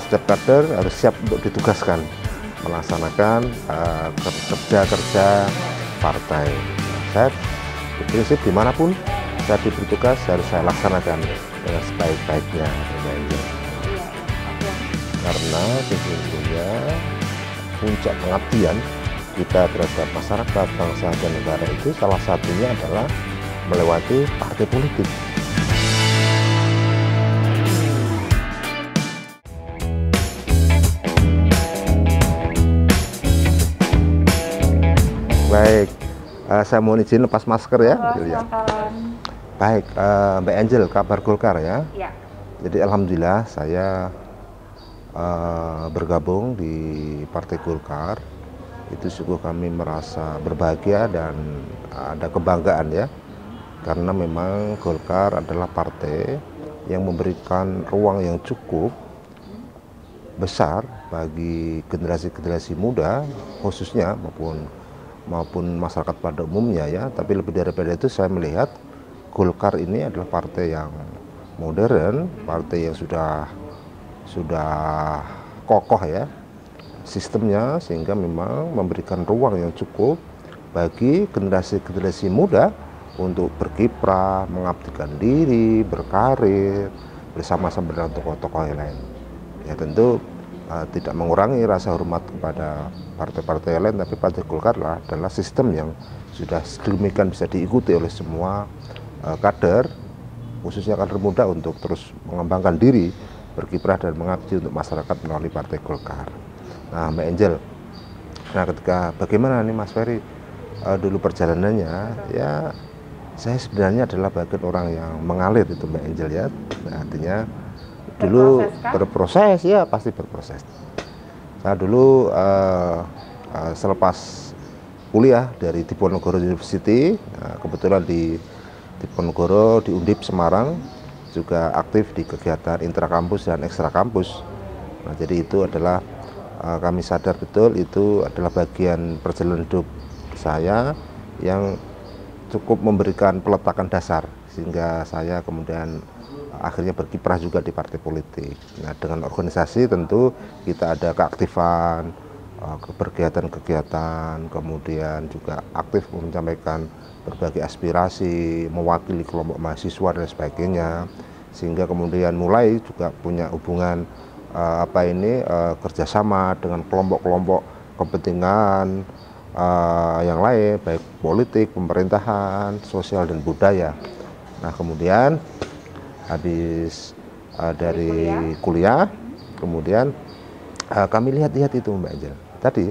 setiap kader harus siap untuk ditugaskan melaksanakan kerja-kerja partai. Saya berprinsip dimanapun saya diberi tugas harus saya laksanakan dengan sebaik-baiknya. Karena sesungguhnya puncak pengabdian kita terhadap masyarakat, bangsa, dan negara itu salah satunya adalah melewati partai politik. Baik, saya mohon izin lepas masker ya. Baik, Mbak Angel, kabar Golkar ya? Ya. Jadi alhamdulillah saya bergabung di Partai Golkar. Itu sungguh kami merasa berbahagia dan ada kebanggaan ya. Karena memang Golkar adalah partai yang memberikan ruang yang cukup besar bagi generasi-generasi muda khususnya maupun masyarakat pada umumnya ya. Tapi lebih daripada itu saya melihat Golkar ini adalah partai yang modern, partai yang sudah kokoh ya sistemnya, sehingga memang memberikan ruang yang cukup bagi generasi-generasi muda untuk berkiprah, mengabdikan diri, berkarir bersama-sama dengan tokoh-tokoh yang lain. Ya tentu tidak mengurangi rasa hormat kepada partai-partai lain, tapi Partai Golkar adalah sistem yang sudah sedemikian bisa diikuti oleh semua kader, khususnya kader muda untuk terus mengembangkan diri, berkiprah dan mengabdi untuk masyarakat melalui Partai Golkar. Nah, Mbak Angel, ketika bagaimana nih Mas Ferry dulu perjalanannya, ya saya sebenarnya adalah bagian orang yang mengalir itu Mbak Angel ya. Nah, artinya dulu berproses ya, pasti berproses. Saya dulu selepas kuliah dari Diponegoro University, kebetulan di Diponegoro di Undip Semarang juga aktif di kegiatan intrakampus dan ekstrakampus. Nah, jadi itu adalah kami sadar betul itu adalah bagian perjalanan hidup saya yang cukup memberikan peletakan dasar sehingga saya kemudian akhirnya berkiprah juga di partai politik. Nah, dengan organisasi tentu kita ada keaktifan, kegiatan-kegiatan, kemudian juga aktif menyampaikan berbagai aspirasi, mewakili kelompok mahasiswa dan sebagainya, sehingga kemudian mulai juga punya hubungan kerjasama dengan kelompok-kelompok kepentingan yang lain, baik politik, pemerintahan, sosial dan budaya. Nah, kemudian habis dari kuliah, kemudian kami lihat-lihat itu Mbak Angel. Tadi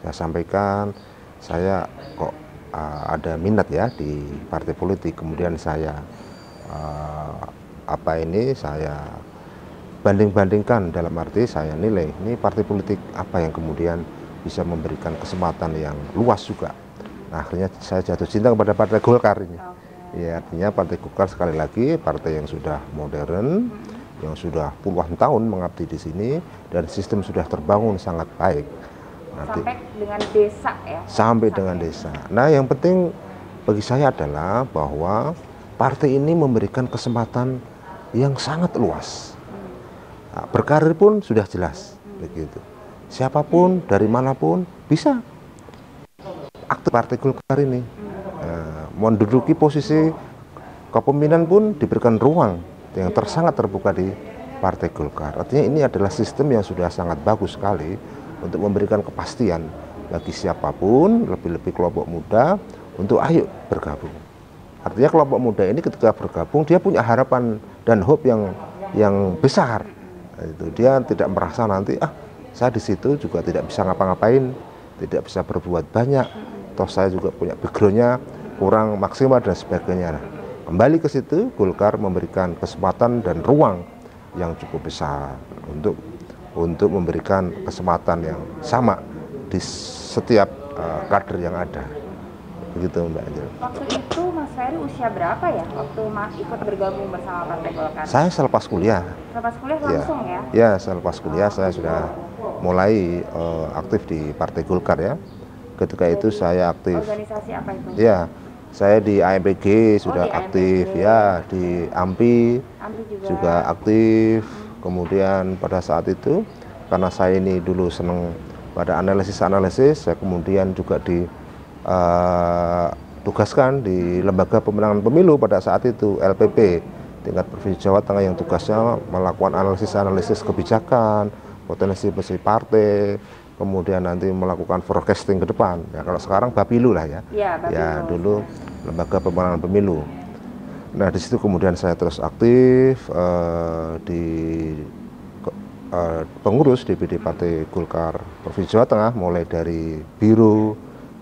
saya sampaikan saya kok ada minat ya di partai politik, kemudian saya saya banding-bandingkan, dalam arti saya nilai ini partai politik apa yang kemudian bisa memberikan kesempatan yang luas juga. Nah, akhirnya saya jatuh cinta kepada Partai Golkar ini. Ya, artinya Partai Golkar sekali lagi partai yang sudah modern, yang sudah puluhan tahun mengabdi di sini dan sistem sudah terbangun sangat baik. Sampai dengan desa ya. Sampai dengan desa. Nah, yang penting bagi saya adalah bahwa partai ini memberikan kesempatan yang sangat luas. Nah, berkarir pun sudah jelas begitu. Siapapun dari manapun bisa aktif Partai Golkar ini. Menduduki posisi kepemimpinan pun diberikan ruang yang sangat terbuka di Partai Golkar. Artinya ini adalah sistem yang sudah sangat bagus sekali untuk memberikan kepastian bagi siapapun, lebih-lebih kelompok muda untuk ayo bergabung. Artinya kelompok muda ini ketika bergabung dia punya harapan dan hope yang besar. Itu dia tidak merasa nanti saya di situ juga tidak bisa ngapa-ngapain, tidak bisa berbuat banyak, toh saya juga punya backgroundnya kurang maksimal dan sebagainya. Nah, kembali ke situ Golkar memberikan kesempatan dan ruang yang cukup besar untuk memberikan kesempatan yang sama di setiap kader yang ada. Begitu Mbak Angel. Waktu itu Mas Ferry usia berapa ya waktu ikut bergabung bersama Partai Golkar? Saya selepas kuliah. Selepas kuliah langsung ya? Ya, selepas kuliah saya sudah mulai aktif di Partai Golkar ya. Ketika itu saya aktif. Organisasi apa itu? Ya, saya di AMPG sudah aktif, ya di AMPI juga aktif, Kemudian pada saat itu karena saya ini dulu senang pada analisis, saya kemudian juga ditugaskan di Lembaga Pemenangan Pemilu pada saat itu, LPP tingkat Provinsi Jawa Tengah, yang tugasnya melakukan analisis kebijakan, potensi partai, kemudian nanti melakukan forecasting ke depan. Ya, kalau sekarang Bapilu lah ya. Ya, dulu Lembaga Pemenangan Pemilu. Nah, di situ kemudian saya terus aktif di pengurus DPD Partai Golkar Provinsi Jawa Tengah, mulai dari biro,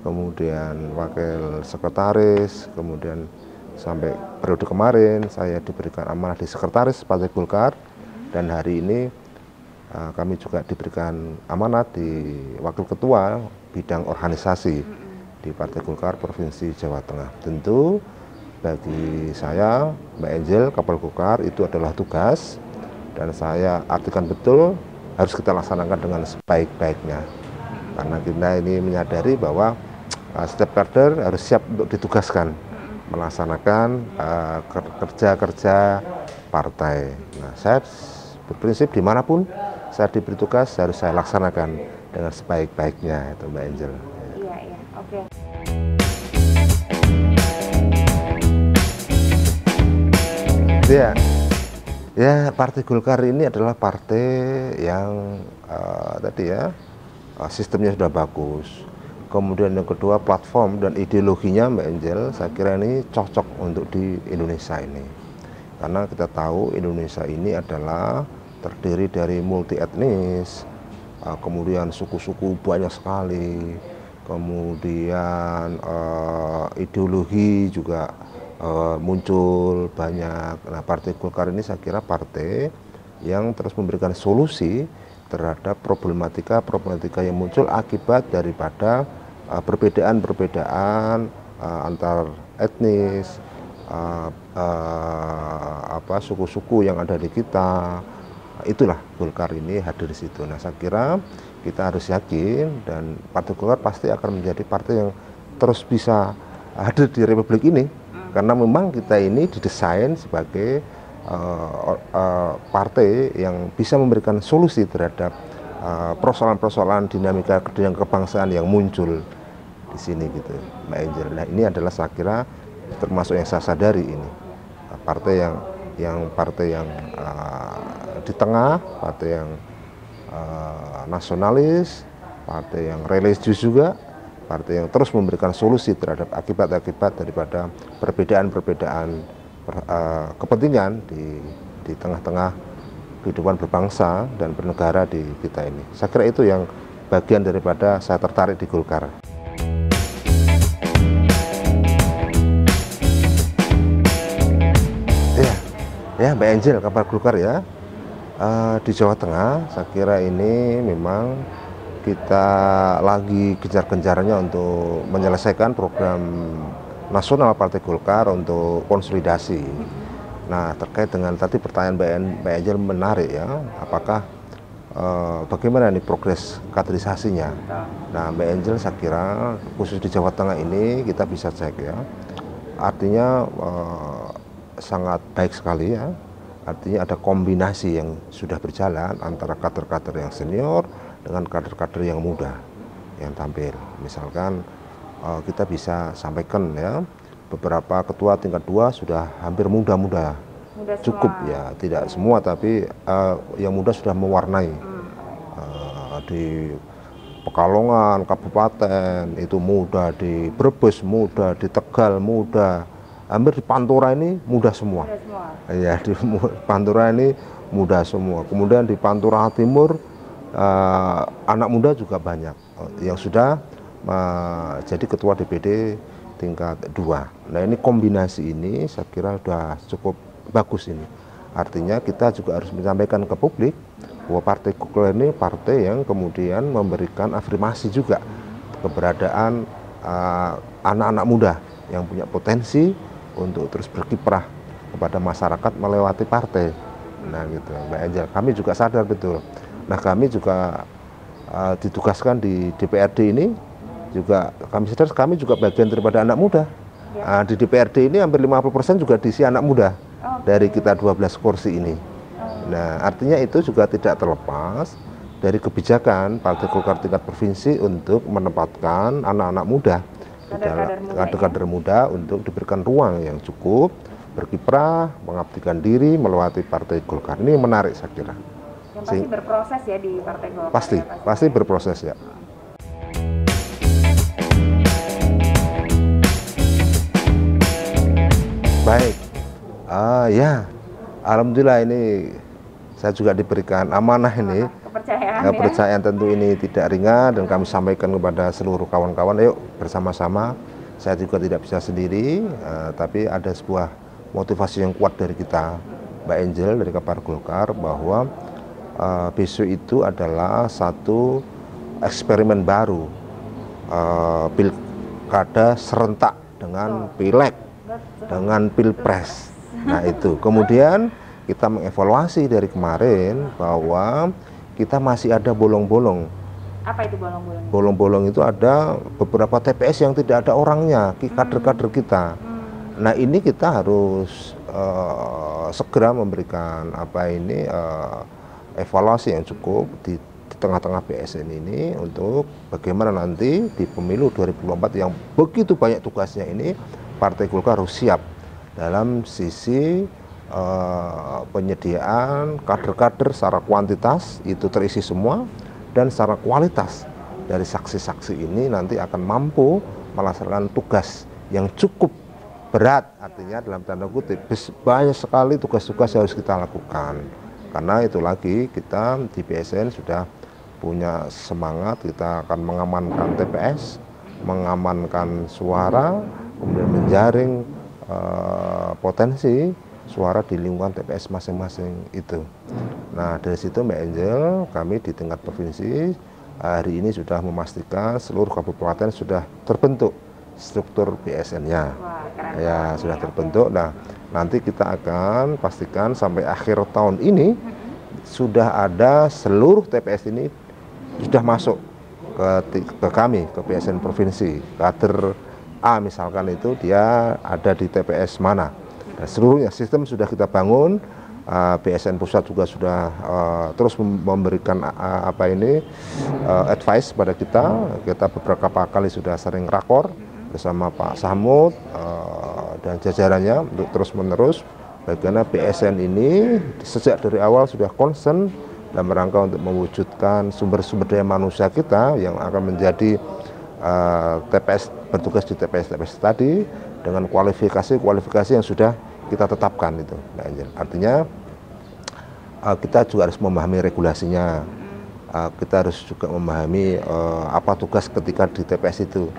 kemudian wakil sekretaris, kemudian sampai periode kemarin saya diberikan amanah di sekretaris Partai Golkar, dan hari ini kami juga diberikan amanat di wakil ketua bidang organisasi di Partai Golkar Provinsi Jawa Tengah. Tentu bagi saya, Mbak Angel, Kapal Golkar itu adalah tugas, dan saya artikan betul harus kita laksanakan dengan sebaik-baiknya, karena kita ini menyadari bahwa setiap kader harus siap untuk ditugaskan melaksanakan kerja-kerja partai. Nah, saya berprinsip dimanapun saya diberi tugas harus saya laksanakan dengan sebaik-baiknya, itu Mbak Angel. Iya, oke. Ya, Partai Golkar ini adalah partai yang tadi ya sistemnya sudah bagus. Kemudian yang kedua, platform dan ideologinya Mbak Angel, saya kira ini cocok untuk di Indonesia ini. Karena kita tahu Indonesia ini adalah terdiri dari multi etnis, kemudian suku-suku banyak sekali, kemudian ideologi juga muncul banyak. Nah, Partai Golkar ini saya kira partai yang terus memberikan solusi terhadap problematika yang muncul akibat daripada perbedaan antar etnis, suku-suku yang ada di kita. Itulah Golkar ini hadir di situ. Nah, saya kira kita harus yakin, dan Partai Golkar pasti akan menjadi partai yang terus bisa hadir di Republik ini, karena memang kita ini didesain sebagai partai yang bisa memberikan solusi terhadap persoalan-persoalan dinamika kebangsaan yang muncul di sini gitu, Mbak Angel. Nah, ini adalah saya kira termasuk yang saya sadari ini partai yang di tengah, partai yang nasionalis, partai yang religius juga, partai yang terus memberikan solusi terhadap akibat-akibat daripada perbedaan-perbedaan kepentingan di tengah-tengah kehidupan berbangsa dan bernegara di kita ini. Saya kira itu yang bagian daripada saya tertarik di Golkar. Ya, Mbak Angel, kabar Golkar ya. Di Jawa Tengah, saya kira ini memang kita lagi gencar-gencarnya untuk menyelesaikan program nasional Partai Golkar untuk konsolidasi. Nah, terkait dengan tadi pertanyaan Mbak Angel menarik ya, apakah bagaimana nih progres kaderisasinya? Nah, Mbak Angel, saya kira khusus di Jawa Tengah ini kita bisa cek ya, artinya sangat baik sekali ya. Artinya ada kombinasi yang sudah berjalan antara kader-kader yang senior dengan kader-kader yang muda yang tampil. Misalkan kita bisa sampaikan ya, beberapa ketua tingkat 2 sudah hampir muda cukup ya, tidak semua tapi yang muda sudah mewarnai. Di Pekalongan Kabupaten itu muda, di Brebes muda, di Tegal muda, hampir di Pantura ini muda semua. Ya, di Pantura ini muda semua. Kemudian di Pantura Timur anak muda juga banyak yang sudah jadi ketua DPD tingkat 2. Nah, ini kombinasi ini saya kira sudah cukup bagus ini. Artinya kita juga harus menyampaikan ke publik bahwa Partai Golkar ini partai yang kemudian memberikan afirmasi juga keberadaan anak-anak muda yang punya potensi untuk terus berkiprah kepada masyarakat melewati partai. Nah gitu Mbak Angel, kami juga sadar betul. Nah, kami juga ditugaskan di DPRD ini juga, kami sadar kami juga bagian daripada anak muda. Di DPRD ini hampir 50% juga diisi anak muda dari kita 12 kursi ini. Nah, artinya itu juga tidak terlepas dari kebijakan Partai Golkar tingkat provinsi untuk menempatkan anak-anak muda, kader-kader muda untuk diberikan ruang yang cukup berkiprah, mengabdikan diri melewati Partai Golkar. Ini menarik saya kira. Yang pasti berproses ya di Partai Golkar. Pasti berproses ya. Baik, ya, alhamdulillah ini saya juga diberikan amanah ini. Kepercayaan tentu ini tidak ringan dan kami sampaikan kepada seluruh kawan-kawan, ayo bersama-sama. Saya juga tidak bisa sendiri, tapi ada sebuah motivasi yang kuat dari kita, Mbak Angel dari Partai Golkar, bahwa besok itu adalah satu eksperimen baru, pilkada serentak dengan pileg, dengan pilpres. Nah itu, kemudian kita mengevaluasi dari kemarin bahwa kita masih ada bolong-bolong. Apa itu bolong-bolong? Bolong-bolong itu ada beberapa TPS yang tidak ada orangnya, kader-kader kita. Nah ini kita harus segera memberikan evaluasi yang cukup di tengah-tengah PSN ini untuk bagaimana nanti di pemilu 2024 yang begitu banyak tugasnya ini Partai Golkar harus siap dalam sisi penyediaan kader-kader secara kuantitas itu terisi semua, dan secara kualitas dari saksi-saksi ini nanti akan mampu melaksanakan tugas yang cukup berat, artinya dalam tanda kutip banyak sekali tugas-tugas yang harus kita lakukan. Karena itu lagi kita di PSN sudah punya semangat, kita akan mengamankan TPS, mengamankan suara, kemudian menjaring potensi suara di lingkungan TPS masing-masing itu. Nah dari situ Mbak Angel, kami di tingkat provinsi hari ini sudah memastikan seluruh kabupaten sudah terbentuk struktur PSN-nya. Ya sudah terbentuk. Nah nanti kita akan pastikan sampai akhir tahun ini sudah ada seluruh TPS ini sudah masuk ke kami, ke PSN provinsi. Kader A misalkan itu dia ada di TPS mana. Nah, seluruhnya sistem sudah kita bangun, PSN pusat juga sudah terus memberikan advice pada kita. Kita beberapa kali sudah sering rakor bersama Pak Samud dan jajarannya untuk terus menerus bagaimana PSN ini sejak dari awal sudah concern dalam rangka untuk mewujudkan sumber-sumber daya manusia kita yang akan menjadi TPS, bertugas di TPS-TPS tadi dengan kualifikasi yang sudah kita tetapkan itu, Mbak Angel. Artinya kita juga harus memahami regulasinya, kita harus juga memahami apa tugas ketika di TPS itu.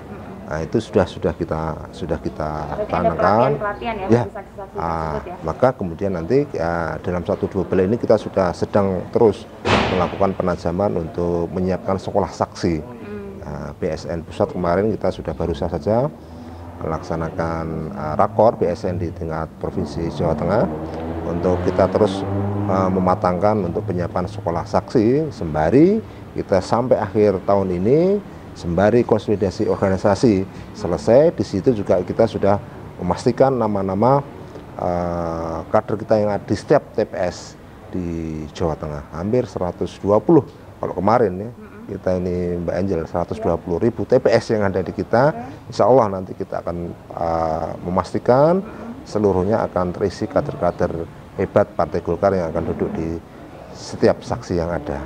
Nah itu sudah kita tanamkan. Ya, maka kemudian nanti ya, dalam 1-2 bulan ini kita sudah sedang terus melakukan penajaman untuk menyiapkan sekolah saksi. PSN pusat kemarin kita sudah baru saja melaksanakan rakor PSN di tingkat provinsi Jawa Tengah untuk kita terus mematangkan untuk penyiapan sekolah saksi sembari kita sampai akhir tahun ini sembari konsolidasi organisasi selesai. Di situ juga kita sudah memastikan nama-nama kader kita yang ada di setiap TPS di Jawa Tengah, hampir 120 kalau kemarin ya. Kita ini Mbak Angel 120.000 TPS yang ada di kita. Insya Allah nanti kita akan memastikan seluruhnya akan terisi kader-kader hebat Partai Golkar yang akan duduk di setiap saksi yang ada.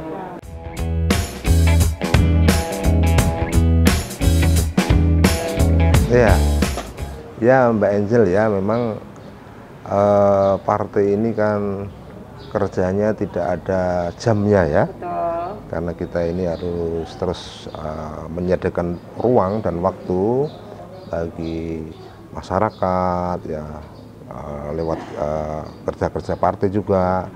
Ya Mbak Angel ya, memang partai ini kan kerjanya tidak ada jamnya ya. Betul. Karena kita ini harus terus menyediakan ruang dan waktu bagi masyarakat ya, lewat kerja-kerja partai juga.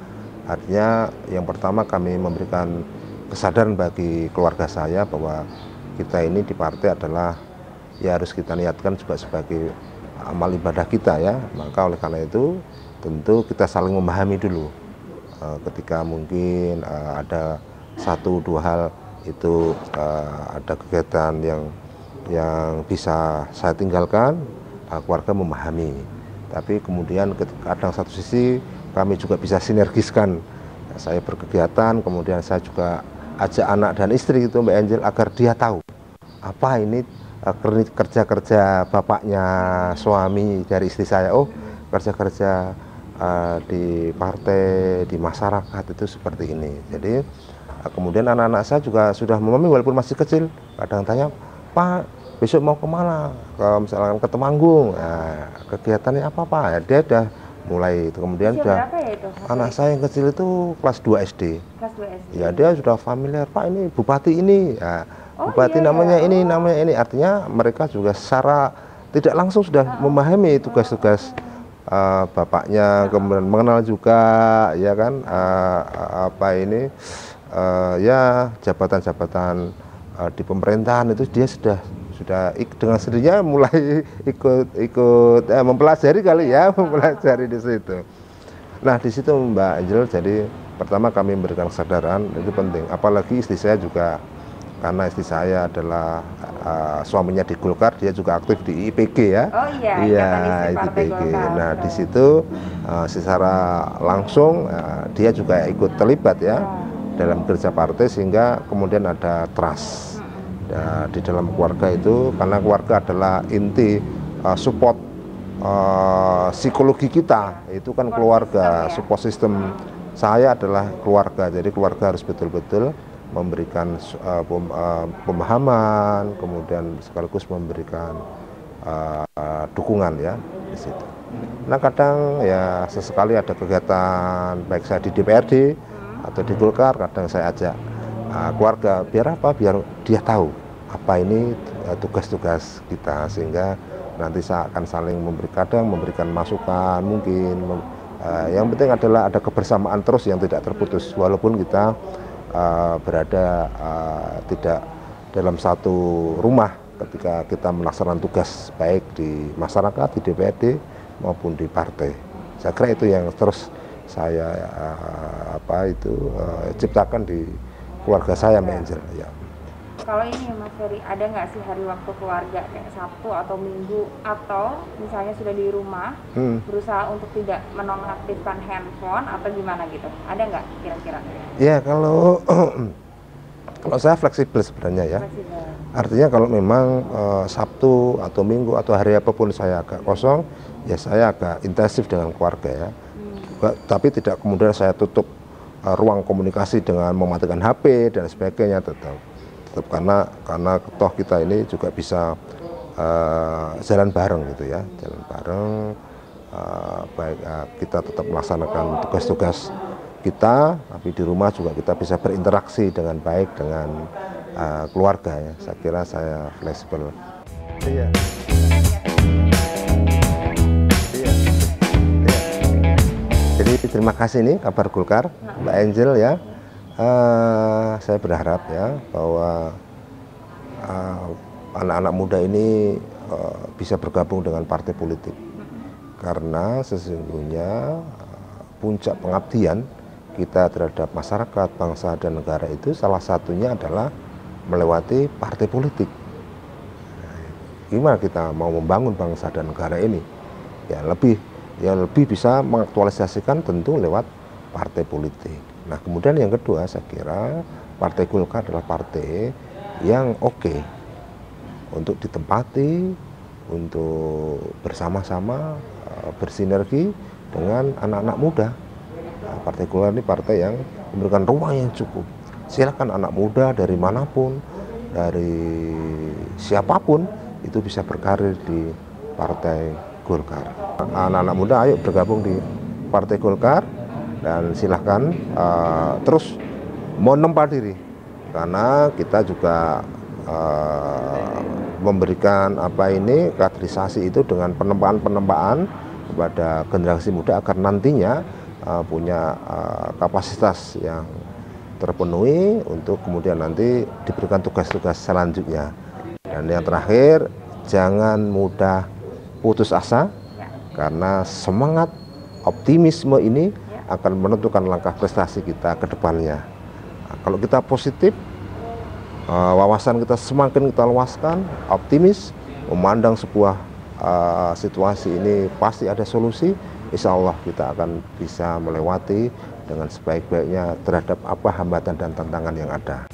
Artinya yang pertama kami memberikan kesadaran bagi keluarga saya bahwa kita ini di partai adalah ya harus kita niatkan juga sebagai amal ibadah kita ya. Maka oleh karena itu tentu kita saling memahami dulu. Ketika mungkin ada 1-2 hal itu ada kegiatan yang bisa saya tinggalkan, keluarga memahami. Tapi kemudian kadang satu sisi kami juga bisa sinergiskan saya berkegiatan, kemudian saya juga ajak anak dan istri itu Mbak Angel agar dia tahu apa ini kerja-kerja bapaknya suami dari istri saya. Oh, kerja-kerja di partai, di masyarakat itu seperti ini. Jadi kemudian anak-anak saya juga sudah memahami walaupun masih kecil, kadang tanya, Pak besok mau kemana, misalkan ke Temanggung, nah, kegiatannya apa Pak, ya, dia udah mulai itu. Kemudian Usia sudah berapa ya itu? anak saya yang kecil itu kelas 2 SD. Kelas 2 SD. Ya dia sudah familiar, Pak ini bupati ini, ya, Oh, bupati iya, namanya iya. ini, namanya ini. Artinya mereka juga secara tidak langsung sudah memahami tugas-tugas bapaknya, kemudian mengenal juga, ya kan, apa ini, ya jabatan-jabatan di pemerintahan itu dia sudah dengan sendirinya mulai ikut mempelajari kali ya, mempelajari di situ. Nah di situ Mbak Angel, jadi pertama kami memberikan kesadaran itu penting, apalagi istri saya juga, karena istri saya adalah suaminya di Golkar, dia juga aktif di IPG ya. Oh iya, iya Ikatan Istri Partai IPG. Golkar. Nah di situ secara langsung dia juga ikut terlibat ya dalam kerja partai, sehingga kemudian ada trust di dalam keluarga itu, karena keluarga adalah inti support psikologi kita, itu kan keluarga, support system saya adalah keluarga. Jadi keluarga harus betul-betul memberikan pemahaman, kemudian sekaligus memberikan dukungan ya di situ. Nah kadang ya sesekali ada kegiatan baik saya di DPRD atau di Golkar, kadang saya ajak keluarga, biar apa? Biar dia tahu apa ini tugas-tugas kita, sehingga nanti saya akan saling memberikan masukan mungkin. Yang penting adalah ada kebersamaan terus yang tidak terputus, walaupun kita berada tidak dalam satu rumah ketika kita melaksanakan tugas baik di masyarakat, di DPRD maupun di partai. Saya kira itu yang terus saya ciptakan di keluarga saya, Mbak Angel. Ya. Kalau ini Mas Ferry, ada nggak sih hari waktu keluarga kayak Sabtu atau Minggu, atau misalnya sudah di rumah berusaha untuk tidak menonaktifkan handphone atau gimana gitu? Ada nggak kira-kira? Ya kalau saya fleksibel sebenarnya ya. Fleksibel. Artinya kalau memang Sabtu atau Minggu atau hari apapun saya agak kosong, ya saya agak intensif dengan keluarga ya. Tapi tidak kemudian saya tutup ruang komunikasi dengan mematikan HP dan sebagainya, tetap karena toh kita ini juga bisa jalan bareng gitu ya, jalan bareng, baik kita tetap melaksanakan tugas-tugas kita, tapi di rumah juga kita bisa berinteraksi dengan baik dengan keluarga ya. Saya kira saya fleksibel. Iya. Jadi terima kasih nih kabar Golkar, Mbak Angel ya. Saya berharap ya bahwa anak-anak muda ini bisa bergabung dengan partai politik, karena sesungguhnya puncak pengabdian kita terhadap masyarakat, bangsa dan negara itu salah satunya adalah melewati partai politik. Gimana kita mau membangun bangsa dan negara ini? Ya lebih bisa mengaktualisasikan tentu lewat partai politik. Nah kemudian yang kedua, saya kira Partai Golkar adalah partai yang oke untuk ditempati, untuk bersama-sama bersinergi dengan anak-anak muda. Nah, Partai Golkar ini partai yang memberikan ruang yang cukup. Silakan anak muda dari manapun, dari siapapun itu bisa berkarir di Partai Golkar. Anak-anak muda ayo bergabung di Partai Golkar dan silahkan terus menempa diri, karena kita juga memberikan kaderisasi itu dengan penempaan kepada generasi muda agar nantinya punya kapasitas yang terpenuhi untuk kemudian nanti diberikan tugas-tugas selanjutnya. Dan yang terakhir, jangan mudah putus asa, karena semangat optimisme ini akan menentukan langkah prestasi kita ke depannya. Nah, kalau kita positif, wawasan kita semakin kita luaskan, optimis, memandang sebuah situasi ini pasti ada solusi, insya Allah kita akan bisa melewati dengan sebaik-baiknya terhadap apa hambatan dan tantangan yang ada.